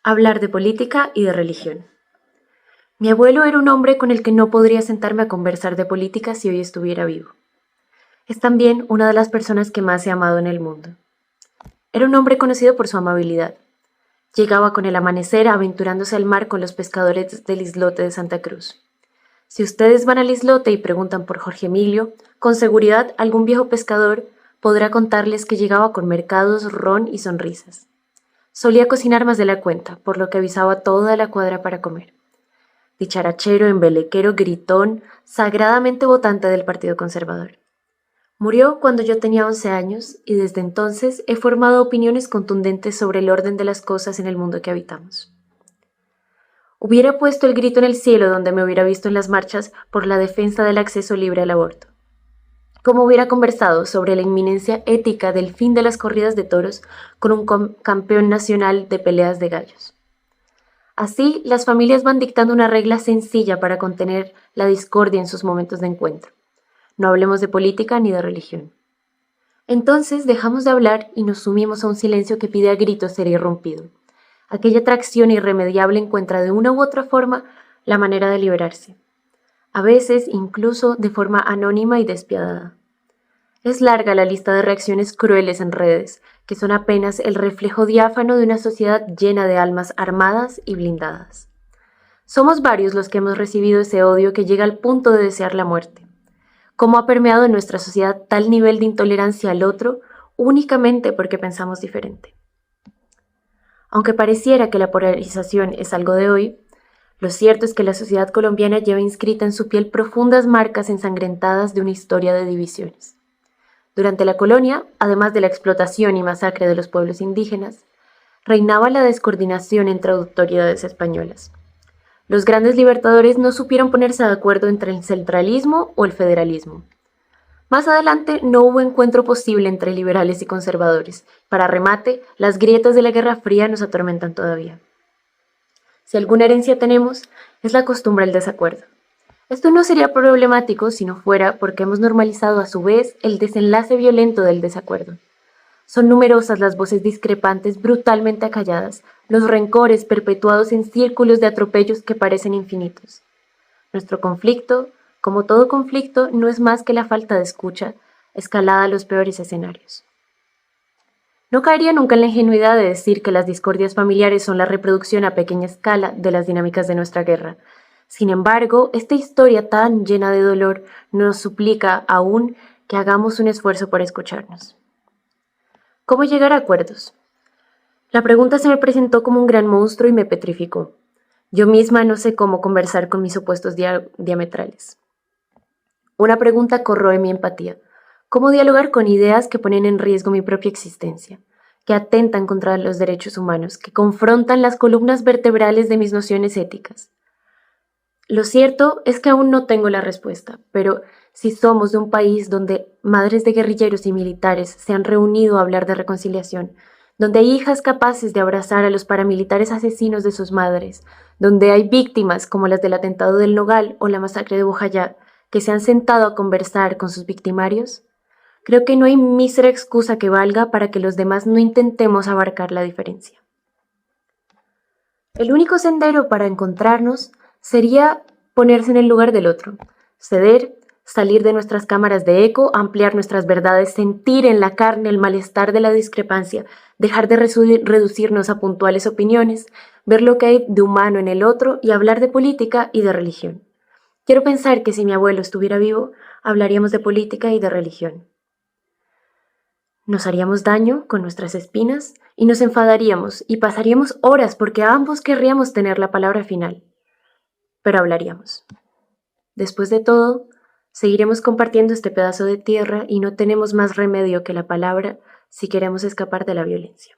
Hablar de política y de religión. Mi abuelo era un hombre con el que no podría sentarme a conversar de política si hoy estuviera vivo. Es también una de las personas que más he amado en el mundo. Era un hombre conocido por su amabilidad. Llegaba con el amanecer aventurándose al mar con los pescadores del islote de Santa Cruz. Si ustedes van al islote y preguntan por Jorge Emilio, con seguridad algún viejo pescador podrá contarles que llegaba con mercados, ron y sonrisas. Solía cocinar más de la cuenta, por lo que avisaba a toda la cuadra para comer. Dicharachero, embelequero, gritón, sagradamente votante del Partido Conservador. Murió cuando yo tenía 11 años y desde entonces he formado opiniones contundentes sobre el orden de las cosas en el mundo que habitamos. Hubiera puesto el grito en el cielo donde me hubiera visto en las marchas por la defensa del acceso libre al aborto. Como hubiera conversado sobre la inminencia ética del fin de las corridas de toros con un campeón nacional de peleas de gallos. Así, las familias van dictando una regla sencilla para contener la discordia en sus momentos de encuentro. No hablemos de política ni de religión. Entonces dejamos de hablar y nos sumimos a un silencio que pide a gritos ser irrumpido. Aquella atracción irremediable encuentra de una u otra forma la manera de liberarse. A veces incluso de forma anónima y despiadada. Es larga la lista de reacciones crueles en redes, que son apenas el reflejo diáfano de una sociedad llena de almas armadas y blindadas. Somos varios los que hemos recibido ese odio que llega al punto de desear la muerte. Cómo ha permeado en nuestra sociedad tal nivel de intolerancia al otro únicamente porque pensamos diferente. Aunque pareciera que la polarización es algo de hoy, lo cierto es que la sociedad colombiana lleva inscrita en su piel profundas marcas ensangrentadas de una historia de divisiones. Durante la colonia, además de la explotación y masacre de los pueblos indígenas, reinaba la descoordinación entre autoridades españolas. Los grandes libertadores no supieron ponerse de acuerdo entre el centralismo o el federalismo. Más adelante no hubo encuentro posible entre liberales y conservadores. Para remate, las grietas de la Guerra Fría nos atormentan todavía. Si alguna herencia tenemos, es la costumbre del desacuerdo. Esto no sería problemático si no fuera porque hemos normalizado a su vez el desenlace violento del desacuerdo. Son numerosas las voces discrepantes brutalmente acalladas, los rencores perpetuados en círculos de atropellos que parecen infinitos. Nuestro conflicto, como todo conflicto, no es más que la falta de escucha, escalada a los peores escenarios. No caería nunca en la ingenuidad de decir que las discordias familiares son la reproducción a pequeña escala de las dinámicas de nuestra guerra. Sin embargo, esta historia tan llena de dolor nos suplica aún que hagamos un esfuerzo por escucharnos. ¿Cómo llegar a acuerdos? La pregunta se me presentó como un gran monstruo y me petrificó. Yo misma no sé cómo conversar con mis opuestos diametrales. Una pregunta corroe mi empatía. ¿Cómo dialogar con ideas que ponen en riesgo mi propia existencia, que atentan contra los derechos humanos, que confrontan las columnas vertebrales de mis nociones éticas? Lo cierto es que aún no tengo la respuesta, pero si somos de un país donde madres de guerrilleros y militares se han reunido a hablar de reconciliación, donde hay hijas capaces de abrazar a los paramilitares asesinos de sus madres, donde hay víctimas como las del atentado del Nogal o la masacre de Bojayá, que se han sentado a conversar con sus victimarios, creo que no hay mísera excusa que valga para que los demás no intentemos abarcar la diferencia. El único sendero para encontrarnos sería ponerse en el lugar del otro, ceder, salir de nuestras cámaras de eco, ampliar nuestras verdades, sentir en la carne el malestar de la discrepancia, dejar de reducirnos a puntuales opiniones, ver lo que hay de humano en el otro y hablar de política y de religión. Quiero pensar que si mi abuelo estuviera vivo, hablaríamos de política y de religión. Nos haríamos daño con nuestras espinas y nos enfadaríamos y pasaríamos horas porque ambos querríamos tener la palabra final. Pero hablaríamos. Después de todo, seguiremos compartiendo este pedazo de tierra y no tenemos más remedio que la palabra si queremos escapar de la violencia.